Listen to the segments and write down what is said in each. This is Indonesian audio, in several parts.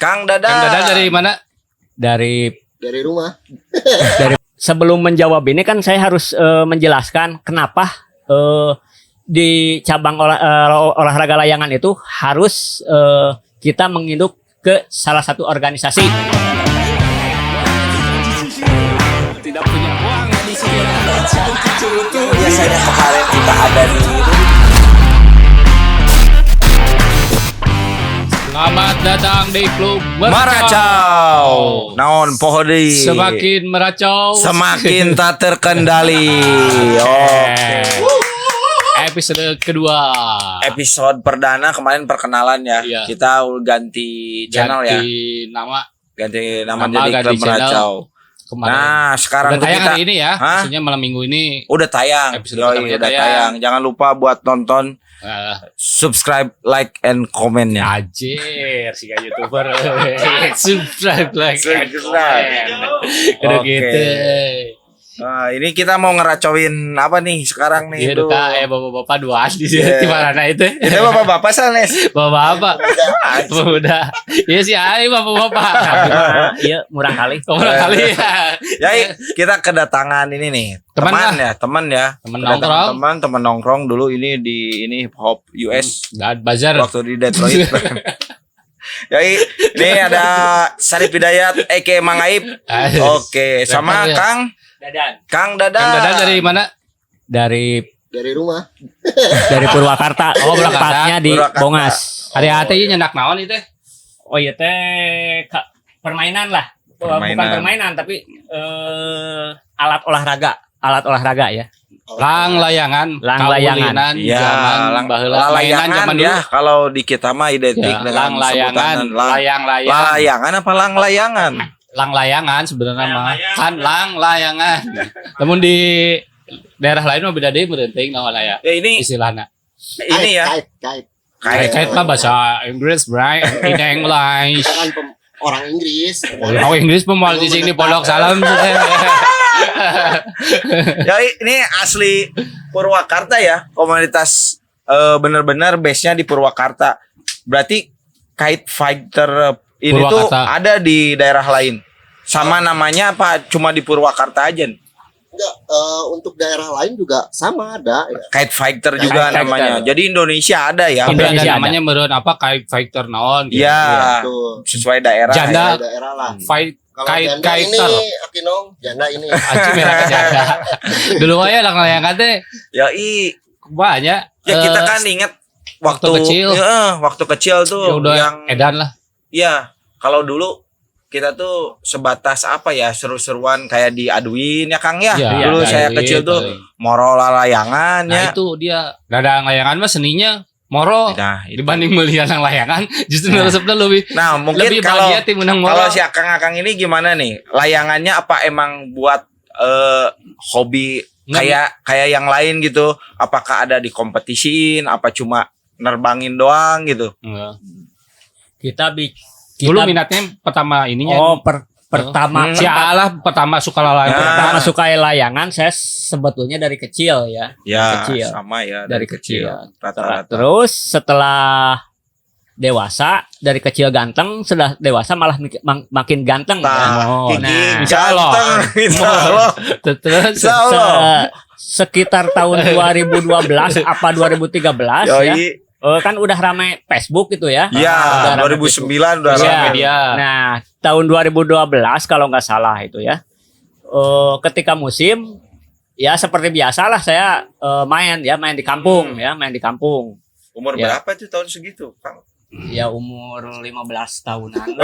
Kang Dadang. Kang Dadang dari mana? Dari rumah. Sebelum menjawab ini kan saya harus menjelaskan kenapa di cabang olahraga layangan itu harus kita menginduk ke salah satu organisasi. Tidak punya uang di sini. Biasanya kemarin kita ada di Selamat datang di klub Maracau. Naon poho deui. Semakin meracau, Semakin tak terkendali. Oke. Episode kedua. Episode perdana kemarin perkenalan ya. Iya. Kita ganti channel ya. Ganti nama Ganti nama jadi ganti Klub Maracau. kemarin. Nah, sekarang Udah tuh tayang kita hari ini ya. Hah? Maksudnya malam minggu ini. udah tayang. Episode Yoi, pertamanya udah tayang. tayang. Jangan lupa buat nonton, subscribe, like, and comment ya. Ajir, si YouTuber. Subscribe like. Subscribe. Udah Oke. gitu. Nah, ini kita mau ngeracauin apa nih sekarang nih? Iya, duka bapak-bapak duaan di sini Iya. di mana itu? Ini bapak-bapak Sanes. Bapak-bapak. Udah. Iya sih, ayo bapak-bapak. Iya, murah kali. Orang kali ya. Ya, kita kedatangan ini nih. Teman Teman lah. ya, teman ya. Teman Kedatangan nongkrong. teman nongkrong dulu ini di hip hop US Dan bazar. waktu di Detroit. Ya, ini ada Sarip Hidayat Eke Mang Aib. Oke, sama Lepas ya. Kang Dadang. Kang Dadang dari mana? Dari Rumah. Purwakarta. Oh, Purwakarta. Tepatnya di Purwakarta. Bongas. Hari-hari ini nyendak naon itu? Oh iya teh permainan lah. Bukan permainan tapi alat olahraga ya. Lang layangan. Lang layangan. Kaulinan Ya, zaman baheula. Mainan layangan zaman ya. dulu. Kalau di kita mah identik Ya, dengan lang layangan, sebutan layang-layang. layangan apa lang layangan? Lang layangan sebenarnya mah. Kan lang layangan. Namun di daerah lain mah beda deui meureunting naon aya Ya ini istilahna. ini ya. Kait. Kait mah bahasa Inggris, right? In English. Kita kan orang Inggris. Oh, Inggris pemal di sini pondok salam. Ya ini asli Purwakarta ya. Komunitas bener-bener base-nya di Purwakarta. Berarti kite fighter ini tuh Purwakarta. ada di daerah lain. Sama namanya apa? Cuma di Purwakarta aja. Enggak, untuk daerah lain juga sama ada. Ya. Kite fighter juga Kite fighter. namanya. Jadi Indonesia ada ya. Tapi Indonesia ada ada. namanya meureun apa kite fighter naon gitu. Iya. Tuh. Sesuai daerah. Janda. Daerah lah. Fight Kalau kite janda ini, kiter. Akinong, janda ini. Aci merah kejaga. Dulu aya lang layangan teh Ya banyak. ya kita kan inget waktu kecil. Ya, waktu kecil tuh Ya udah yang edan lah. ya kalau dulu kita tuh sebatas apa ya seru-seruan kayak diaduin ya Kang ya. Iya, Dulu iya, saya iya, kecil tuh paling. moro layangan Nah ya. itu dia. Dadang layangan mah seninya moro Nah, itu. dibanding melihat yang layangan justru resepnya lebih Nah, mungkin lebih kalau bahagia tim menang moro. kalau si Akang-akang ini gimana nih? Layangannya apa emang buat hobi kayak yang lain gitu? Apakah ada di kompetisiin apa cuma nerbangin doang gitu? Enggak. Kita Dulu minatnya pertama ininya. pertama Si Allah pertama suka layangan. Ya. pertama suka layangan saya sebetulnya dari kecil ya. Ya, Kecil. sama ya Dari kecil. Rata-rata. Terus setelah dewasa dari kecil ganteng, sudah dewasa malah makin ganteng ya. Nah, Kiki Insya Allah. ganteng, Insya Allah. Terus Insya Allah. Sekitar tahun 2012 apa 2013 ya. Yoi. Kan udah ramai Facebook gitu ya. Ya, Udah ramai 2009 Facebook. udah Iya. ramai. media. Nah, tahun 2012 kalau nggak salah itu ya. Ketika musim ya seperti biasalah saya main di kampung ya, main di kampung. Umur Ya. berapa tuh tahun segitu, Kang? Ya umur 15 tahunan.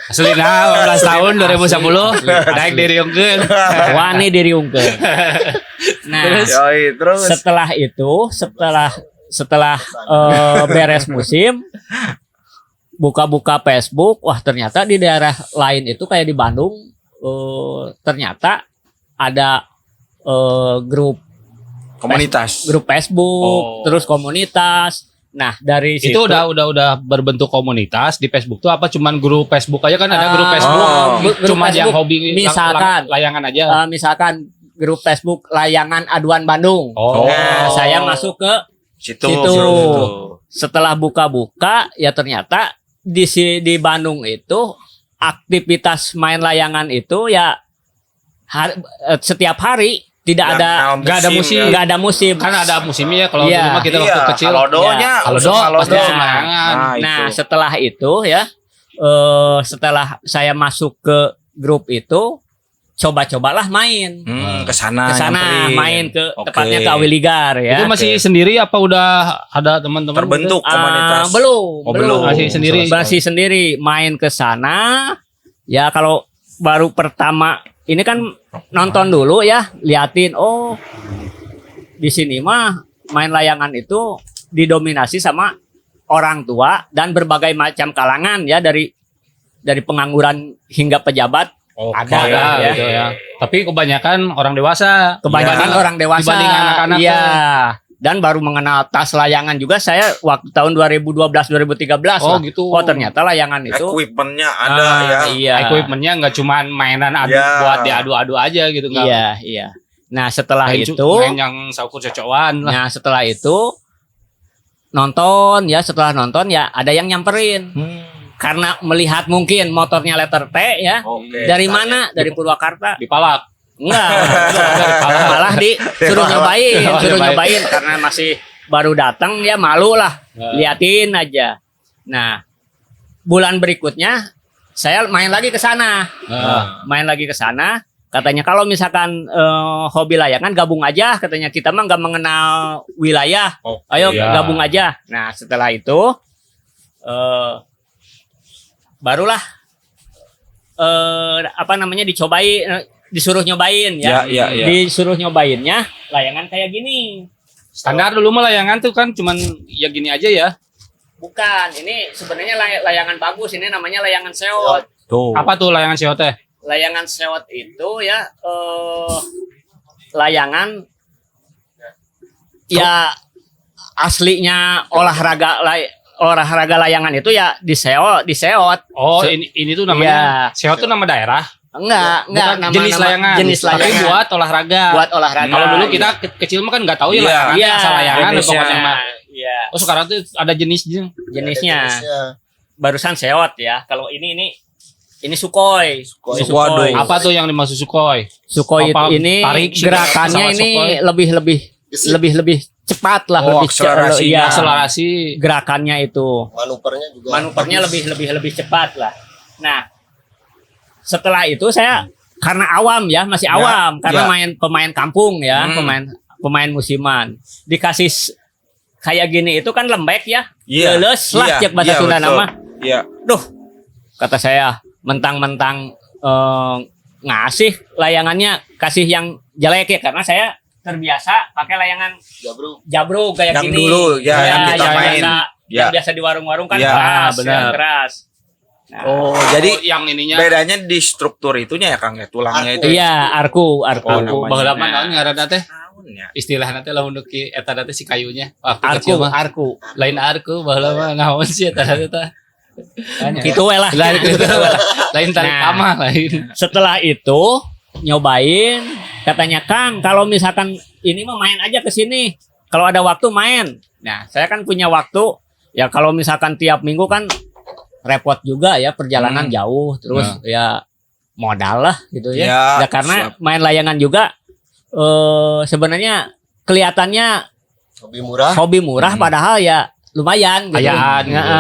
Asli 15 tahun 2010 naik dari Unggul. Wani diriungkeun. Nah, Yoi, terus setelah beres musim buka-buka Facebook, wah ternyata di daerah lain itu kayak di Bandung ternyata ada grup komunitas. Facebook, Oh. terus komunitas. Nah, dari situ Itu udah berbentuk komunitas di Facebook tuh apa cuman grup Facebook aja kan ada grup Facebook grup cuma yang Facebook, hobi misalkan layangan aja. misalkan grup Facebook Layangan Aduan Bandung. Oh. Nah, saya masuk ke Situ. Situ. Setelah buka-buka ya ternyata di Bandung itu aktivitas main layangan itu ya setiap hari tidak ada nggak ada musim. nggak ada musim. Kan ada musimnya ya kalau Iya. dulu mah kita waktu kecil. Halodonya, Halodo, pasti halodo. musim layangan. Nah, itu. setelah itu ya, setelah saya masuk ke grup itu, coba-cobalah main ke sana ke sana, nyamperin. main ke Oke. tepatnya ke Awiligar ya. Itu masih sendiri apa udah ada teman-teman? terbentuk komunitas. Belum, Oh, belum. Masih sendiri. Masih sendiri main ke sana. Ya kalau baru pertama ini kan nonton dulu ya, liatin oh di sini mah main layangan itu didominasi sama orang tua dan berbagai macam kalangan ya dari pengangguran hingga pejabat. Ada Ada, ya. gitu ya. Tapi kebanyakan orang dewasa. Kebanyakan Dibanding- orang dewasa. dibanding anak-anak. Iya. Dan baru mengenal tas layangan juga saya waktu tahun 2012 2013 Oh lah. gitu. Oh ternyata layangan itu Equipmentnya ada ya. Iya. Equipmentnya nggak cuma mainan adu Ya. buat diadu-adu aja gitu nggak. Iya, iya. Nah, setelah Main itu main yang saukur cocokan lah. nah setelah itu nonton ya, setelah nonton ya ada yang nyamperin. Karena melihat mungkin motornya letter T ya. Oke. Dari mana? Dari Purwakarta. Dipalak. Enggak. Malah suruh nyobain karena masih baru datang ya malu lah. Liatin aja. Nah, bulan berikutnya saya main lagi ke sana. Main lagi ke sana. Katanya kalau misalkan hobi layangan gabung aja. Katanya kita mah nggak mengenal wilayah. Ayo iya. gabung aja. Nah, setelah itu barulah dicobain, disuruh nyobain ya. Ya. Disuruh nyobainnya layangan kayak gini. Standar dulu mah layangan tuh kan cuman ya gini aja ya. Bukan, ini sebenarnya layangan bagus. Ini namanya layangan seot. Tuh. Apa tuh layangan siot teh? Layangan seot itu ya layangan ya aslinya olahraga layangan itu ya diseot. Oh, ini tuh namanya siot tuh nama daerah. Enggak, Bukan jenis layangan. Jenis Tapi layangan. buat olahraga. Buat olahraga. Kalau dulu kita kecil mah kan nggak tahu ya Iya. layangan Iya. asal layangan Jenisnya. pokoknya mah. Iya. Oh, sekarang tuh ada jenisnya. Jenisnya. Barusan seot ya. Kalau ini Sukhoi. Ini Waduh. Apa tuh yang dimaksud Sukhoi? Sukhoi Apa, ini tarik sih, gerakannya pesawat ini Sukhoi? lebih cepat lah, Oh, lebih akselerasinya. iya. Akselerasi. Gerakannya itu. Manuvernya juga Manuvernya bagus. lebih cepat lah. Nah, setelah itu saya karena awam ya, masih awam karena pemain kampung ya, pemain musiman. Dikasih kayak gini itu kan lembek ya. Iya. Leles lah Iya, cek bahasa iya, Sunda betul. nama. Iya. Duh, kata saya mentang-mentang ngasih layangannya kasih yang jelek ya karena saya terbiasa pakai layangan jabruk kayak Yang gini. dulu, ya, yang kita main. biasa, Ya. yang biasa di warung-warung kan Ya, keras, benar. ya, keras. Nah, Jadi Oh, yang ininya. bedanya di struktur itunya ya Kang ya, tulangnya itu. iya, arku. Oh, namanya. Baheula mah naon ngaranna teh? Naon ya? Istilahna teh lamun ki eta teh si kayunya. Waktu Arku, kecil mah arku. lain arku baheula mah naon sih eta teh. Gitu we lah. Lain lain tarik Nah. kamah lain. Setelah itu nyobain, katanya Kang, kalau misalkan ini mah main aja ke sini. Kalau ada waktu main. Nah, saya kan punya waktu. Ya kalau misalkan tiap minggu kan repot juga ya perjalanan jauh, terus ya modal lah gitu ya. Ya, Ya, karena siap. main layangan juga sebenarnya kelihatannya hobi murah padahal ya lumayan gitu. Ayaan, gitu.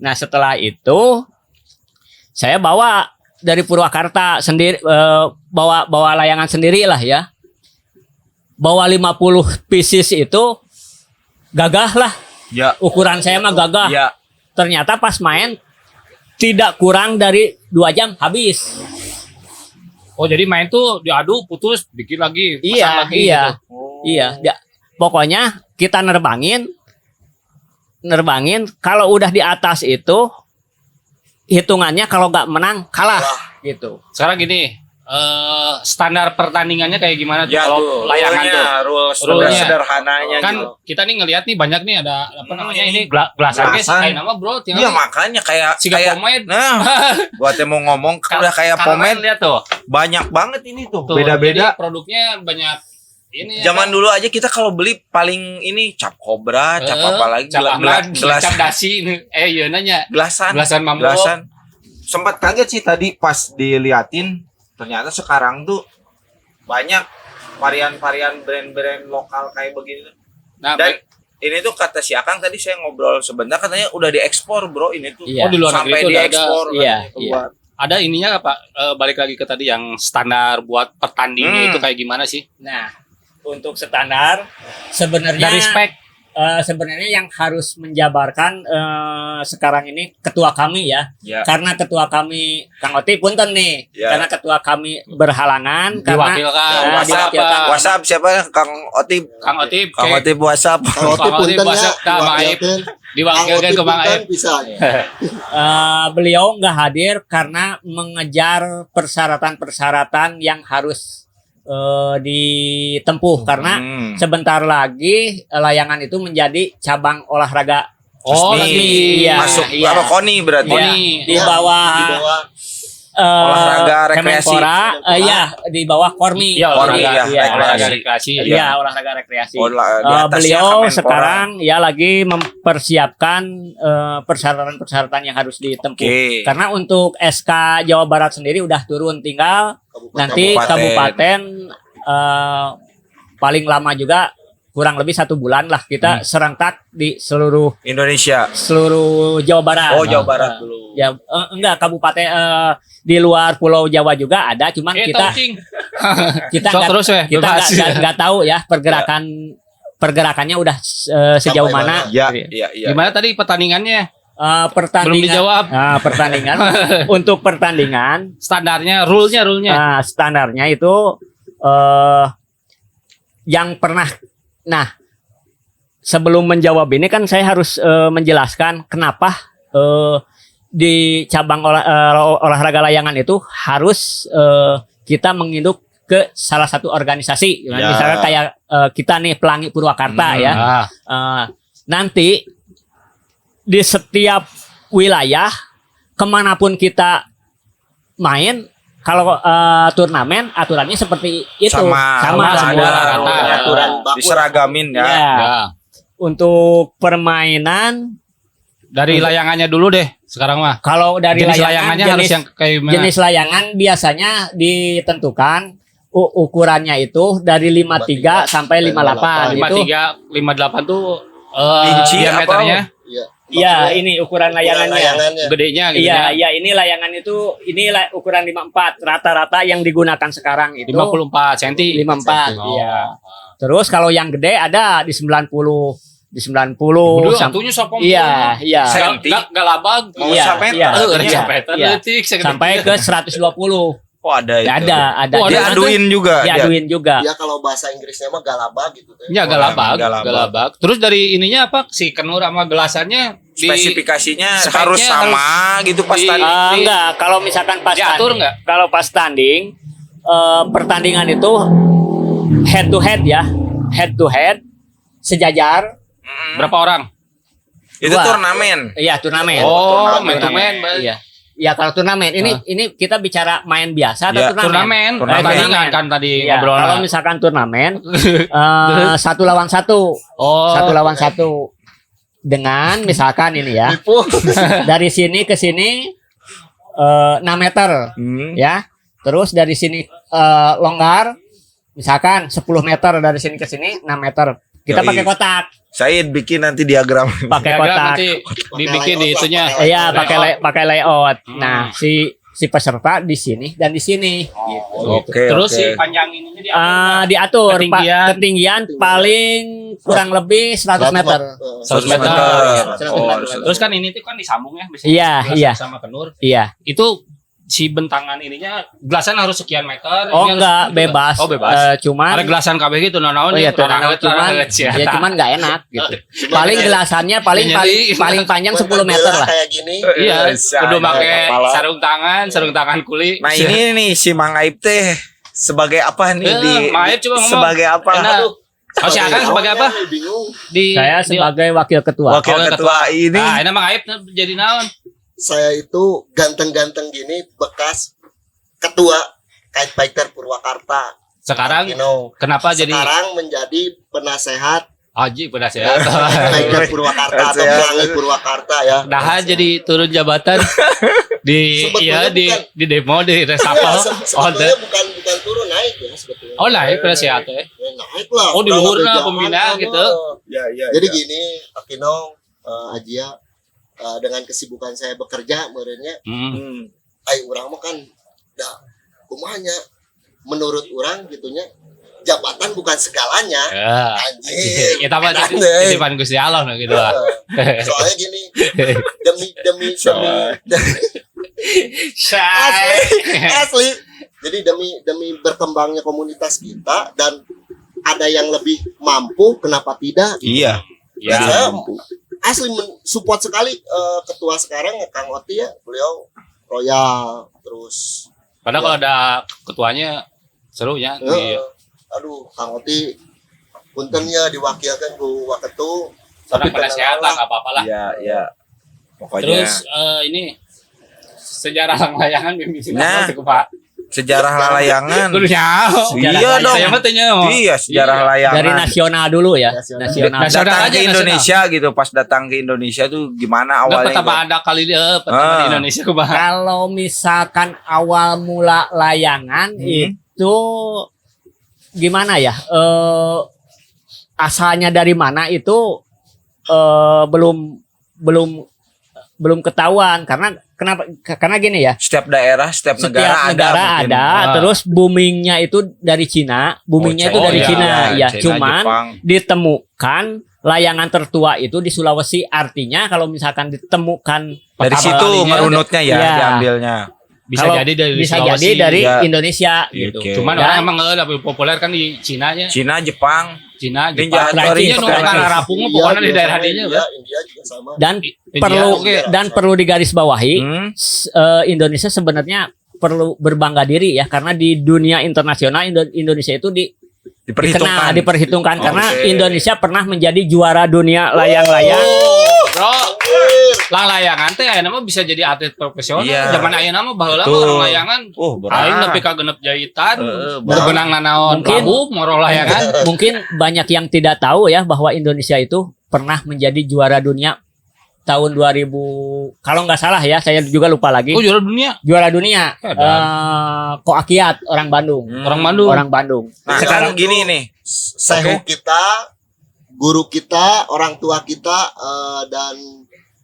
Nah, setelah itu saya bawa dari Purwakarta sendiri bawa layangan sendiri lah ya. Bawa 50 pieces itu gagah lah. Ya. Ukuran saya mah gagah. Ya. Ternyata pas main tidak kurang dari 2 jam habis. Oh, jadi main tuh diadu putus bikin lagi, pasang Iya, lagi iya. gitu. Iya, pokoknya kita nerbangin kalau udah di atas itu hitungannya kalau nggak menang kalah gitu. Sekarang gini, standar pertandingannya kayak gimana tuh Ya kalau tuh, layangan tuh? rules Rulenya. sederhananya Kan gitu. kita nih ngelihat nih banyak nih ada apa namanya ini gelasan guys, Gelasan. kayak nama bro, Iya makanya kayak Siga pomade. Nah, gua teh mau ngomong udah kayak pomade pomade lihat tuh. banyak banget ini tuh. Tuh, Beda-beda. jadi produknya banyak ini Zaman dulu aja kita kalau beli paling ini cap kobra, cap apa lagi? cap Ahmad, cap dasi ini. Iya nanya. Gelasan. Gelasan mambo. Gelasan. Sempat kaget sih tadi pas diliatin, ternyata sekarang tuh banyak varian-varian brand-brand lokal kayak begini. Nah, Dan ini tuh kata si Akang tadi saya ngobrol sebentar katanya udah diekspor bro ini tuh. Iya. Oh, di luar negeri Sampai itu udah ada. diekspor. Iya, katanya keluar. ada ininya apa? Balik lagi ke tadi yang standar buat pertandingnya itu kayak gimana sih? Nah, untuk standar sebenarnya Dari spek. sebenarnya yang harus menjabarkan sekarang ini ketua kami ya. Ya. Karena ketua kami Kang Oti punten nih. Ya. Karena ketua kami berhalangan karena Diwakilkan. diwakilkan. WhatsApp siapa? Kang Otip. Kang Otip. Kang Otip WhatsApp. Kalau Kang Otip punten ya, WhatsApp, Kak Maib. Diwakilkan ke Bang Aib. bisa. Beliau nggak hadir karena mengejar persyaratan-persyaratan yang harus ditempuh karena sebentar lagi layangan itu menjadi cabang olahraga Oh, Resmi. lagi. Iya. Masuk iya. apa KONI berarti. KONI. Iya, di Ya, bawah di bawah Olahraga rekreasi. Kemenpora, iya di bawah Kormi. Iya, Kormi, olahraga, ya, olahraga rekreasi. rekreasi. Iya, olahraga rekreasi. Oh, di atasnya Beliau Kemenpora. sekarang ya lagi mempersiapkan persyaratan-persyaratan yang harus ditempuh. Oke. Karena untuk SK Jawa Barat sendiri udah turun, tinggal nanti kabupaten paling lama juga kurang lebih 1 bulan lah kita serentak di seluruh Indonesia. Jawa Barat. Oh, Jawa Barat dulu. Ya enggak kabupaten di luar Pulau Jawa juga ada, cuman kita Sok nggak- terus ya, kita bebas. nggak tahu ya pergerakannya udah sejauh Sampai mana. Ya, iya, iya. Gimana tadi pertandingannya? Pertandingan Belum dijawab. pertandingan untuk pertandingan Standarnya, rule-nya. standarnya itu yang pernah. Nah, sebelum menjawab ini kan saya harus menjelaskan kenapa di cabang olahraga layangan itu harus kita menginduk ke salah satu organisasi. Ya. Misalnya kayak kita nih Pelangi Purwakarta ya. Nanti di setiap wilayah kemanapun kita main, kalau turnamen aturannya seperti itu Sama semua ada rata. Aturan baku. diseragamin ya. Ya. Ya. Untuk permainan, Dari layangannya dulu deh. Sekarang mah. kalau dari Jenis layangan, layangannya harus yang kayak gimana? jenis layangan biasanya ditentukan ukurannya itu dari 53 sampai 58 itu. 53, 58 tuh Inci diameternya, Iya. Iya, ini ukuran layangannya. Layangannya. gedenya gitu Iya, ya. iya ini layangan itu ukuran 54 rata-rata yang digunakan sekarang itu 54 cm. 54. Oh. Iya. Terus kalau yang gede ada di 90 Udah, sampai antunya sopong. iya, iya. Senti. Gak labag. Mau Iya, sampai iya. Iya. Sampai ke 120. Oh, ada itu. Ada. Oh, ada. Diaduin juga. Diaduin juga. Ya kalau bahasa Inggrisnya mah galaba gitu teh. Ya galabag, Galabag. galabag. Terus dari ininya apa? Si kenur sama gelasannya Spesifikasinya speknya harus sama gitu pas di- tadi. Enggak, kalau misalkan pas Diatur tanding, nggak? kalau pas tanding pertandingan itu head to head sejajar. berapa orang? Itu Dua. turnamen. Iya, turnamen. Oh, turnamen. main to main. Iya. Ya kalau turnamen ini kita bicara main biasa atau Ya, turnamen? Turnamen. Pertandingan kan tadi Iya, ngobrol. kalau misalkan turnamen 1 lawan 1. Oh, 1 lawan 1 dengan misalkan ini ya. Dari sini ke sini 6 meter ya. Terus dari sini longgar misalkan 10 meter dari sini ke sini 6 meter. Kita Yoi. pakai kotak, Said bikin nanti diagram. pakai diagram kotak. nanti dibikin di itunya. Iya, pakai layout. Hmm. Nah, si peserta di sini dan di sini gitu. Oke. Terus oke. si panjang ininya diatur. Diatur Ketinggian. ketinggian paling kurang lebih 100 meter. 100 meter. Oh, Terus kan ini tuh kan disambung ya, biasanya Iya, gelas iya. sama kenur. Iya. Itu si bentangan ininya gelasan harus sekian meter. Oh ini harus enggak, segitu. bebas. Oh bebas. Cuman Ada gelasan KB gitu Oh naon iya, cuman nggak enak gitu. Paling gelasannya paling Jadi- panjang 10 meter lah. Kayak gini. Iya, Bisa, kudu ada pakai kepala. sarung tangan kuli. Nah ini nih si Mang Aib teh sebagai apa nih di Mang Aib coba ngomong. sebagai apa? Enak. Oh, si Akang sebagai apa? Bingung. Saya sebagai wakil ketua. Wakil ketua ini. Nah, ini Mang Aib jadi naon? Saya itu ganteng-ganteng gini bekas ketua Kite Fighter Purwakarta. Sekarang Kino. kenapa jadi Sekarang menjadi penasehat Haji penasehat? Rakyat Purwakarta atau pelangi Purwakarta ya. Nah, jadi turun jabatan di Sebetulnya di demo di Ya, resapel. sebetulnya bukan turun, naik ya sebetulnya. Oh, naik penasehat ya. Naik lah. Oh, di udah luhurna ada jalan, pembina gitu. Ya. Jadi gini, Akino, Ajia, dengan kesibukan saya bekerja, merenya, Hmm. urang mah kan, dah, kumanya, menurut orang gitunya, jabatan bukan segalanya. Ya. Anjir. Kita mah Aneh. titipan Gusti Allah nah, gitu lah. Soalnya gini, demi asli. Jadi demi berkembangnya komunitas kita dan ada yang lebih mampu, kenapa tidak? Iya. Ya. Saya asli support sekali ketua sekarang Kang Oti ya, beliau royal terus. Padahal kalau ada ketuanya seru ya. eh, aduh Kang Oti puntennya diwakilkan ku waketu Orang penasehat lah, nggak apa-apa lah. Iya. Pokoknya Terus ini sejarah layangan mimpi Nah. cukup Pak. sejarah lalayangan. Kudu nyaho. Iya dong. Saya mah teu nyaho. Iya, sejarah layangan. Dari nasional dulu ya. Nasional. Nasional. Nasional Datang aja, ke Indonesia gitu, pas datang ke Indonesia tuh gimana Enggak awalnya? pertama ada kali dia pertama di Indonesia kumaha. Kalau misalkan awal mula layangan itu gimana ya? Asalnya dari mana itu belum ketahuan karena gini ya. Setiap daerah, setiap negara Setiap negara mungkin. ada, terus boomingnya itu dari Cina, boomingnya itu Oh, dari iya, Cina, iya, ya. Cina, Cuman Jepang. ditemukan layangan tertua itu di Sulawesi. Artinya kalau misalkan ditemukan Dari Pertama situ kalinya merunutnya ya, Iya. diambilnya. Bisa kalau jadi dari bisa Sulawesi. jadi dari Ya. Indonesia Iya, gitu. oke. Cuman Dan- orang emang lebih populer kan di Cina nya. Cina, Jepang. Cina, Ninja Jepang. Hattori, Artinya nu Pokoknya. kana rapung mah pokoknya di daerah dinya India, kan. India juga sama. Dan India, perlu oke. dan perlu digarisbawahi Hmm? Indonesia sebenarnya perlu berbangga diri ya karena di dunia internasional Indonesia itu Diperhitungkan. diperhitungkan karena Oke. Indonesia pernah menjadi juara dunia layang-layang. Bro, layangan teh ayeuna mah bisa jadi atlet profesional. Iya. Zaman ayeuna mah baheula mah Betul. orang layangan Oh, aing berat. nepi ka genep jahitan. Berat. Berbenang nanaon Mungkin- labu moro layangan. Mungkin banyak yang tidak tahu ya bahwa Indonesia itu pernah menjadi juara dunia tahun 2000 kalau nggak salah ya, saya juga lupa lagi. Oh, juara dunia. Juara dunia Edan. Koakiat orang Bandung. Orang Bandung. Orang Bandung. Nah, Sekarang sekarang gini nih. Sehu kita, guru kita, orang tua kita, dan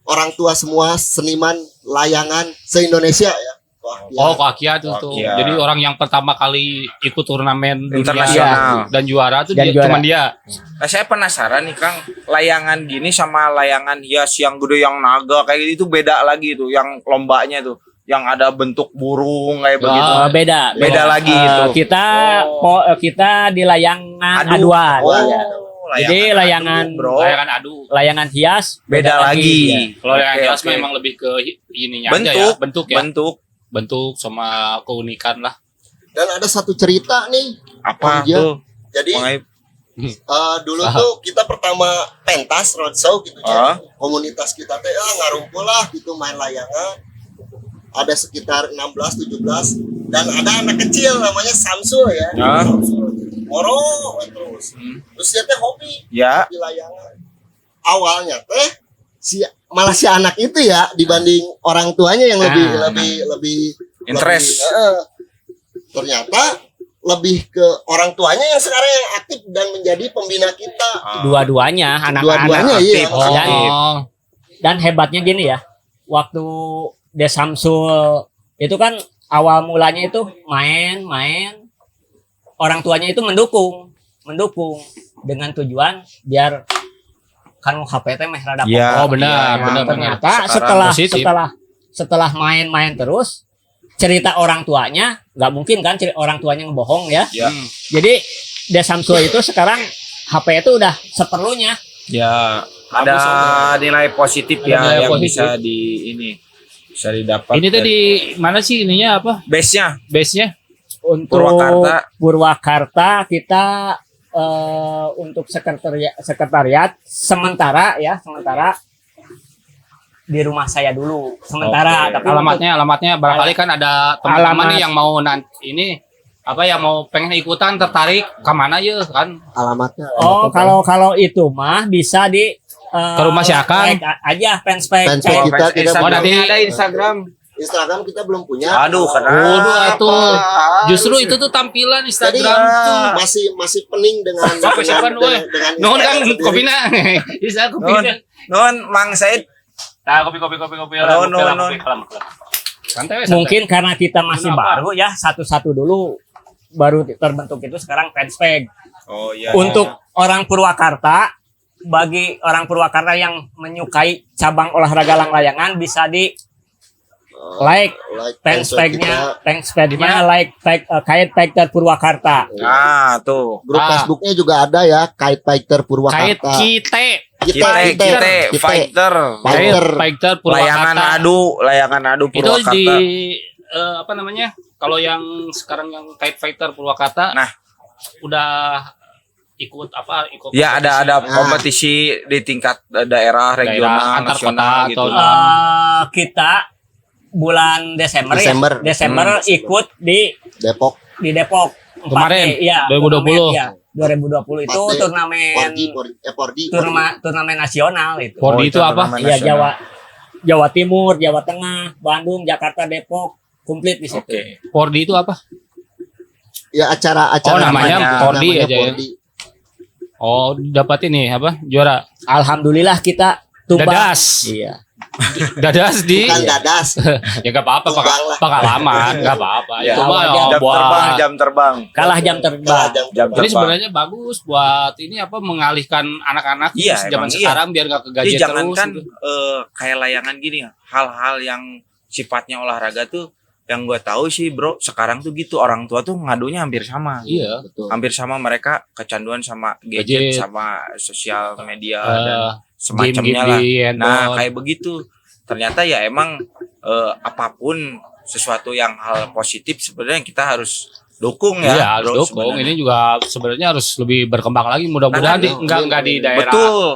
orang tua semua seniman layangan se-Indonesia ya. Wah, ya. Oh, Koakiat itu tuh. Koakiat. Jadi orang yang pertama kali ikut turnamen dunia Internasional. dan juara tuh Dan dia, juara. cuman dia. Nah, saya penasaran nih Kang, layangan gini sama layangan hias yang gede yang naga kayak gitu beda lagi tuh, yang lombanya tuh, yang ada bentuk burung kayak begitu. Beda. Beda lagi itu. Kita di layangan Adu. aduan. Oh. ya. Jadi layangan- adu, bro, Layangan adu. Layangan hias beda lagi. ya. Kalau yang Oke, jelas oke. memang lebih ke ininya Bentuk, aja ya, bentuk ya. bentuk Sama keunikan lah. Dan ada satu cerita nih. apa Iya. tuh? Jadi Mengenai dulu tuh kita pertama pentas roadshow gitu Ah. ya. Komunitas kita teh ngarumpul lah gitu main layangan. Ada sekitar 16 17 dan ada anak kecil namanya Samsul ya. Ah. Samsul. Moro terus. Terus dia teh hobi ya, di layangan. Awalnya teh malah si anak itu ya dibanding orang tuanya yang lebih Interest. ternyata lebih ke orang tuanya yang sekarang yang aktif dan menjadi pembina kita. Dua-duanya Dua-duanya anak-anak. iya. aktif. Dan, Oh, dan hebatnya gini ya. Waktu Des Samsul itu kan awal mulanya itu main orang tuanya itu mendukung dengan tujuan biar kan HP teh meh rada Ya, oh benar, iya, benar, emang. benar. ternyata Sekarang positif. setelah main terus cerita orang tuanya nggak mungkin kan orang tuanya ngebohong ya. Ya. Jadi Des Samsul itu sekarang HP itu udah seperlunya. Ya, ada nilai positif Ada ya nilai yang positif. bisa didapat. Ini tuh di mana sih ininya apa? base-nya Base-nya? Untuk Purwakarta kita untuk sekretariat sementara di rumah saya dulu sementara. Oke. Tapi Alamatnya barangkali kan ada teman-teman Alamat. nih yang mau ini apa ya mau pengen ikutan tertarik ke mana ya kan? Alamatnya. Oh, kalau itu mah bisa di Ke rumah si Akang. like aja fanspage. Fanspage Oh, kita fans tidak Oh, Instagram. nanti- Ada Instagram. Instagram kita belum punya. Aduh, kenapa? Waduh, atuh. Justru itu tuh tampilan Jadi Instagram tuh. masih pening dengan Siapa woy? dengan Nuhun Kang Instagram sendiri. kopina. Bisa Non, kopina. non, Mang Said. Nah, kopi. No, no, no. Santai. Mungkin karena kita masih Kenapa? baru ya, satu-satu dulu baru terbentuk itu sekarang fanspage. Oh iya. Untuk orang Purwakarta, bagi orang Purwakarta yang menyukai cabang olahraga layangan bisa di like fanspage-nya, Kite Fighter Purwakarta. Nah, tuh. Grup Ah. Facebooknya juga ada ya, Kite Fighter Kait Purwakarta. kite. Kita fighter. Fighter. Fighter Layangan Purwakarta. adu Itu Purwakarta. di apa namanya? Kalau yang sekarang yang Kite Fighter Purwakarta, Nah. udah ikut apa? Ikut Ya ada kompetisi. kompetisi di tingkat daerah, regional, antar nasional kota gitu. atau- Kita bulan Desember Desember. ikut di Depok. Depok. Kemarin, ya, 2020. Ya, 2020 itu 4D. turnamen 4D. turnamen nasional itu. Por itu apa? turnamen Iya, nasional. Jawa Timur, Jawa Tengah, Bandung, Jakarta, Depok, komplit di situ. Oke. Pordi itu apa? Ya acara Oh, namanya Pordi namanya aja ya? Pordi. Oh, dapat ini apa? Juara. Alhamdulillah kita tumbang. Dadas. Iya. Dadas di Bukan dadas. ya gak apa-apa Tumbang lah. pengalaman gak apa-apa Ya, itu mah jam buat jam terbang. Kalah jam terbang. Jam ini terbang. sebenarnya bagus buat ini apa mengalihkan anak-anak Iya, zaman emang iya. sekarang biar gak Jadi kegajet terus jangankan gitu. kayak layangan gini ya, hal-hal yang sifatnya olahraga tuh yang gue tahu sih bro, sekarang tuh gitu orang tua tuh ngadunya hampir sama. Iya. Betul. Hampir sama, mereka kecanduan sama gadget, Gadget. sama sosial media dan Eh, semacamnya game-game lah. di Nah handphone. kayak begitu. Ternyata ya emang apapun sesuatu yang hal positif sebenarnya kita harus dukung ya. Iya harus bro, dukung. sebenarnya. Ini juga sebenarnya harus lebih berkembang lagi. Mudah-mudahan Nah, nggak di daerah Betul.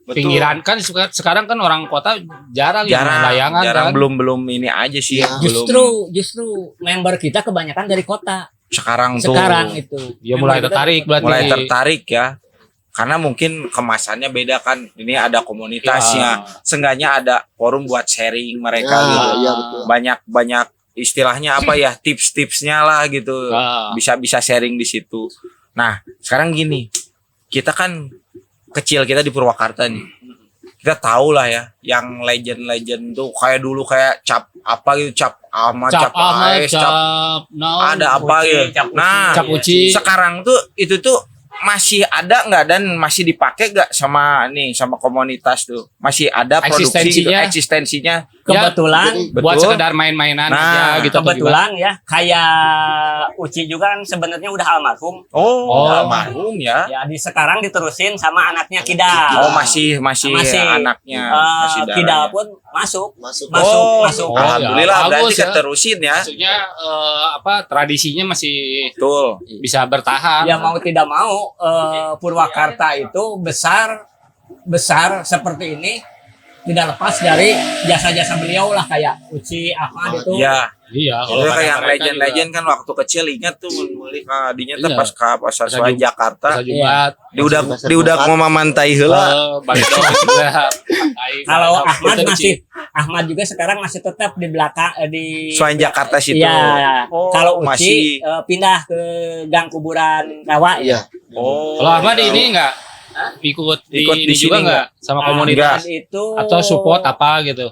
pinggiran kan sekarang kan orang kota jarang yang main layangan jarang kan. belum ini aja sih. Ya. Belum. Justru member kita kebanyakan dari kota. sekarang tuh Itu. Ya mulai Member kita- tertarik berarti. mulai tertarik ya. Karena mungkin kemasannya beda kan. Ini ada komunitasnya. Seenggaknya ada forum buat sharing mereka Ya, gitu. iya betul. Banyak istilahnya apa ya, tips-tipsnya lah gitu. Ah. Bisa sharing di situ. Nah, sekarang gini. Kita kan kecil, kita di Purwakarta nih. Kita tahu lah ya, yang legend-legend tuh kayak dulu kayak cap apa gitu, cap Ahmad, cap Ahmad, AS, cap naon, ada apa Uci, gitu. cap Uci. Nah, Cap Uci. sekarang tuh itu tuh masih ada nggak dan masih dipakai nggak sama komunitas tuh, masih ada produksi gitu, Eksistensinya. eksistensinya. Kebetulan Jadi, buat Betul. sekedar main-mainan Nah, aja gitu. atau kebetulan ya kayak Uci juga kan sebenarnya udah almarhum. Oh. Almarhum ya. Ya di sekarang diterusin sama anaknya Kidal. Oh masih Masih. anaknya masih Kidal darahnya. pun masuk. Masuk. Masuk. Oh, Alhamdulillah ya, berarti bagus ya. keterusin ya. Maksudnya tradisinya masih Betul. bisa bertahan. Ya mau tidak mau Purwakarta itu besar seperti ini tidak lepas dari jasa-jasa beliau lah kayak Uci Ahmad itu. Ya, Iya, itu kata kayak mereka legend-legend kan waktu kecil ingat tuh mulai kadinya teh Iya. pas ka pasar Pasar Suan Jakarta. Bisa Jumat. Diudak mau mamantai heula. Balik juga. Kalau Ahmad juga sekarang masih tetap di belakang di Suan Jakarta situ. Iya. Oh, Kalau Uci masih. pindah ke gang kuburan rawa ya. Iya. Oh. Kalau Ahmad ini enggak ikut di ini sini juga enggak sama komunitas Ahmad itu atau support apa gitu.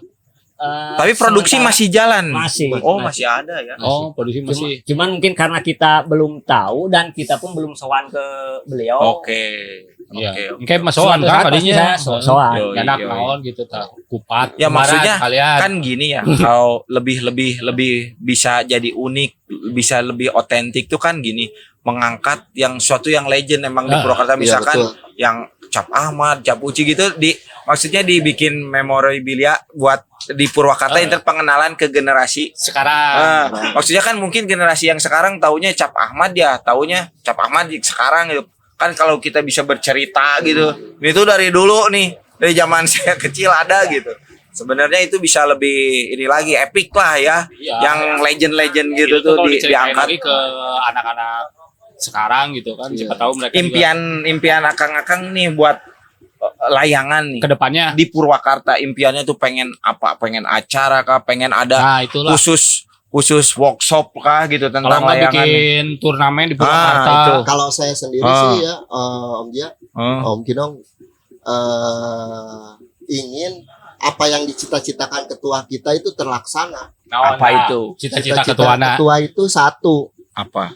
Tapi produksi sementara- masih jalan. masih. Oh, masih ada ya. Oh, produksi masih. Cuman mungkin karena kita belum tahu dan kita pun belum sowan ke beliau. Oke. Iya. Oke. Kayak masoan Suatu kan saat pasti tadinya. saya sowan. Yoi, Enak yoi. naon gitu tah. Kupat. Ya kemarin maksudnya kalian. kan gini ya, kalau lebih bisa jadi unik, bisa lebih otentik tuh kan gini, mengangkat yang suatu yang legend emang di Ah, Purwakarta iya, misalkan betul. yang Cap Ahmad, Cap Uci gitu maksudnya dibikin memorabilia buat di Purwakarta Ah. itu pengenalan ke generasi. sekarang Maksudnya kan mungkin generasi yang sekarang taunya Cap Ahmad ya, taunya Cap Ahmad sekarang gitu. Kan kalau kita bisa bercerita gitu. Ini tuh dari dulu nih, dari zaman saya kecil ada gitu. Sebenarnya itu bisa lebih ini lagi epic lah ya. Iya, yang legend-legend gitu itu tuh kalau diceritain diangkat. lagi ke anak-anak sekarang gitu kan. Siapa tahu mereka juga Impian akang-akang nih buat layangan nih. kedepannya. Di Purwakarta impiannya tuh pengen apa? Pengen acara kah? Pengen ada Nah, itulah. khusus workshop kah gitu Kalau tentang nggak layangan. bikin turnamen di itu. Purwakarta. Kalau saya sendiri sih ya, Om Dia, Om Kinong, ingin apa yang dicita-citakan ketua kita itu terlaksana. Apa itu? Cita-cita ketuana. ketua itu satu, Apa?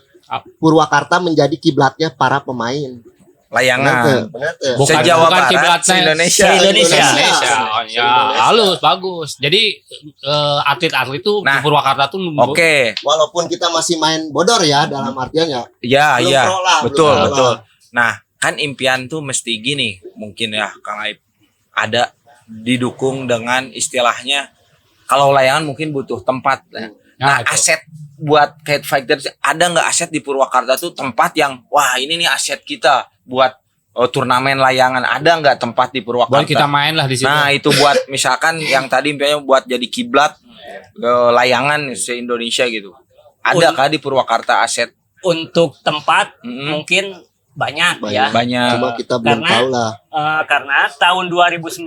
Purwakarta menjadi kiblatnya para pemain. Layangan. Benar tuh. Bukan Se-Jawa bukan Barat, kiblatnya se-Indonesia. Se-Indonesia. Se-Indonesia. Oh, ya, Se-Indonesia. halus, bagus. Jadi atlet-atlet itu Nah, di Purwakarta tuh Oke. Walaupun kita masih main bodor ya, dalam artian ya. Ya, Belum iya. pro lah, Betul, belum pro betul. lah. Nah, kan impian tuh mesti gini, mungkin ya Kang Aib. Ada didukung dengan istilahnya kalau layangan mungkin butuh tempat. Nah, itu. aset buat Kite Fighter ada nggak aset di Purwakarta tuh tempat yang wah ini nih aset kita buat turnamen layangan, ada nggak tempat di Purwakarta? buat kita main lah di situ. Nah, itu buat misalkan yang tadi impiannya buat jadi kiblat layangan se-Indonesia gitu. Ada kah di Purwakarta aset? Untuk tempat Mm-mm. mungkin banyak ya. Banyak. Cuma kita belum Karena- tahu lah. Karena tahun 2019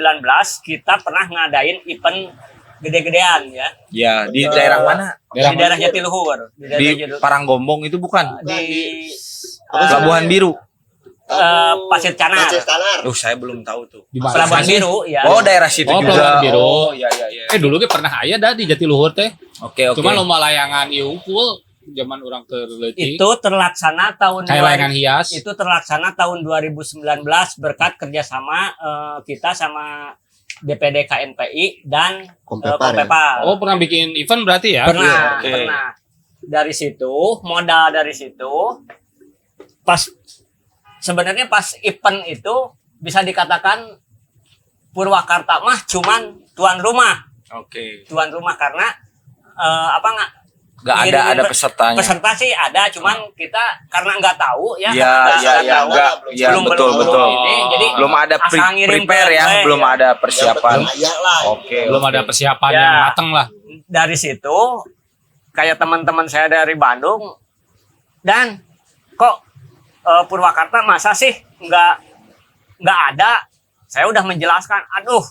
kita pernah ngadain event gede-gedean ya. Ya, di daerah mana? Di daerah Jatiluhur. Di daerah Di Jatiluhur. Paranggombong itu bukan? Di Pelabuhan Biru. Pasir Canar. Pasir Tanar. Saya belum tahu tuh. Di mana Pelabuhan sih? Biru ya. Oh, daerah situ Oh, juga. Pelabuhan Biru. Oh, iya iya iya. Dulu ge pernah aya dah di Jatiluhur teh. Oke, oke. Cuma lomba layangan ieu unggul zaman orang terleutik. Itu terlaksana tahun Kayak layangan hias. itu terlaksana tahun 2019 berkat kerjasama kita sama DPD KNPI dan Kompepar ya? Kompepar. Oh, pernah bikin event berarti ya? Pernah, Iya, oke. pernah. Dari situ, modal dari situ, pas sebenarnya pas event itu bisa dikatakan Purwakarta mah cuman tuan rumah, Oke. karena apa nggak Gak ada pesertanya. peserta sih ada, cuman kita karena nggak tahu ya, Iya, karena iya, iya, belum- enggak. belum- Iya, belum- betul, belum- betul. ini, jadi Belum ada asal ngirim prepare ke ya, gue, belum ya. ada persiapan. Ya lah. Oke. Belum oke. ada persiapan Ya. yang matang lah. Dari situ kayak teman-teman saya dari Bandung dan kok Purwakarta masa sih nggak ada. Saya udah menjelaskan, aduh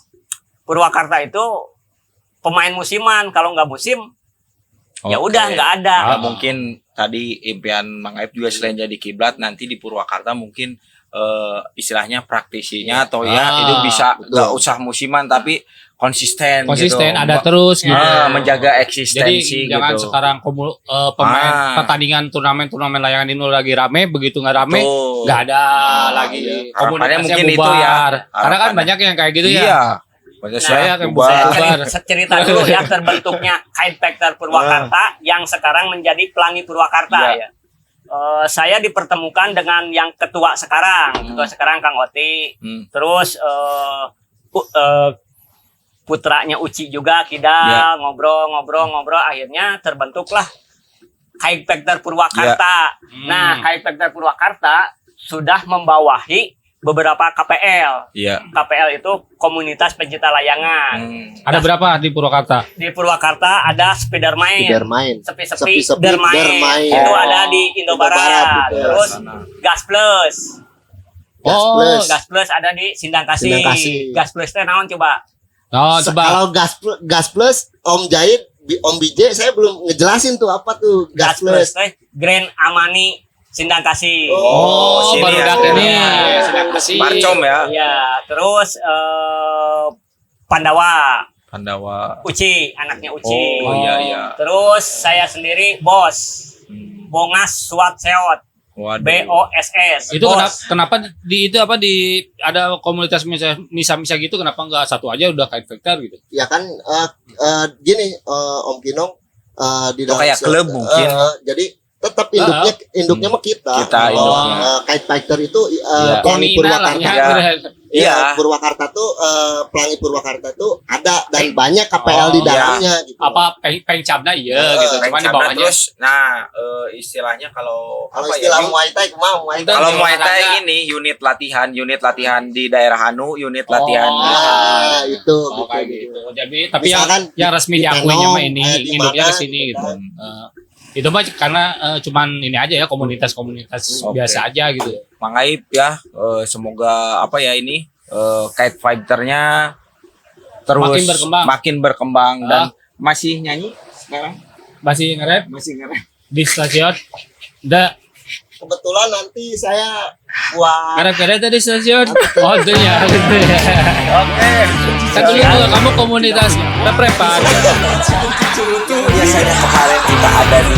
Purwakarta itu pemain musiman, kalau nggak musim ya Oke. udah nggak ada. Nah, mungkin tadi impian Mang Aib juga selain jadi kiblat nanti di Purwakarta mungkin istilahnya praktisinya atau ya Ah, itu bisa betul. nggak usah musiman tapi konsisten Konsisten gitu. ada terus gitu. Menjaga Jadi eksistensi jangan gitu. sekarang pemain Ah. pertandingan turnamen layangan ini lagi rame, begitu nggak rame Betul. nggak ada lagi iya. komunitasnya Harapannya mungkin itu bubar. ya. Karena kan Harapannya. banyak yang kayak gitu Iya. ya. Banyak Saya saya kan bubar. bubar. Cerita dulu ya terbentuknya Kite Factor Purwakarta yang sekarang menjadi Pelangi Purwakarta Iya. ya. Saya dipertemukan dengan yang ketua sekarang, Kang Oti. Terus putranya Uci juga kita Ya. ngobrol akhirnya terbentuklah Kite Factor Purwakarta. Nah, Kite Factor Purwakarta sudah membawahi beberapa KPL. Iya. KPL itu komunitas pencinta layangan. Ada berapa di Purwakarta? Di Purwakarta ada Spidermain, Spidermain. Sepi-sepi Sepi-sepi Dermain. Dermain. Itu Oh. ada di Indo-Barat. Indo-Barat, gitu. Terus Gas Plus. Gas Oh, Plus. Gas Plus ada di Sindang Kasih. Sindang Kasih. Gas Plus teh naon coba? Oh, coba. Kalau gas plus Om Jahit, Om BJ saya belum ngejelasin tuh apa tuh gas plus. teh Grand Amani Sindang Kasih. Oh, sini baru ya. dak ini. Iya. Sedang kasih. Marcom ya. Iya, terus Pandawa, Pandawa. Uci, anaknya Uci. Oh, iya, iya. Terus saya sendiri Bos. Bongas Swat Seot. Waduh. BOSS. Itu Bos. kenapa di itu apa di ada komunitas misa gitu kenapa nggak satu aja udah Kite Factor gitu? Ya kan gini Om Kinong di Oh, kayak klub mungkin. jadi tetap induknya mah kita. Kita induknya. Kite Fighter itu Iya. Pelangi Purnina lah Purwakarta. ya. Iya. Iya, Purwakarta tuh Pelangi Purwakarta tuh ada dan banyak KPL di iya. dalamnya gitu. Apa pengcabna iya gitu. Cuman di bawahnya Terus, nah istilahnya kalau Kalau apa istilah ya? Muay Thai kumaha Muay Thai? Kalau Di Muay Thai olahraga. ini unit latihan di daerah Hanu, unit latihan. Ah, itu Oh, gitu, kayak gitu. gitu. Jadi tapi Misalkan yang resmi di diakuinya mah Tenom, ini di induknya mana ke sini gitu gitu. kan. Itu mah karena cuman ini aja ya komunitas-komunitas Oke. biasa aja gitu. Mang Aib ya, semoga apa ya ini kite fighternya terus Makin berkembang. dan masih nyanyi sekarang, Masih nge-rap masih ngerem. di stasiun. Kebetulan nanti saya buat Nge-rap tadi stasiun. Oh itu ya. Gitu ya. Oke. Kan dulu juga kamu komunitas rap-rapan. Biasanya kemarin kita ada di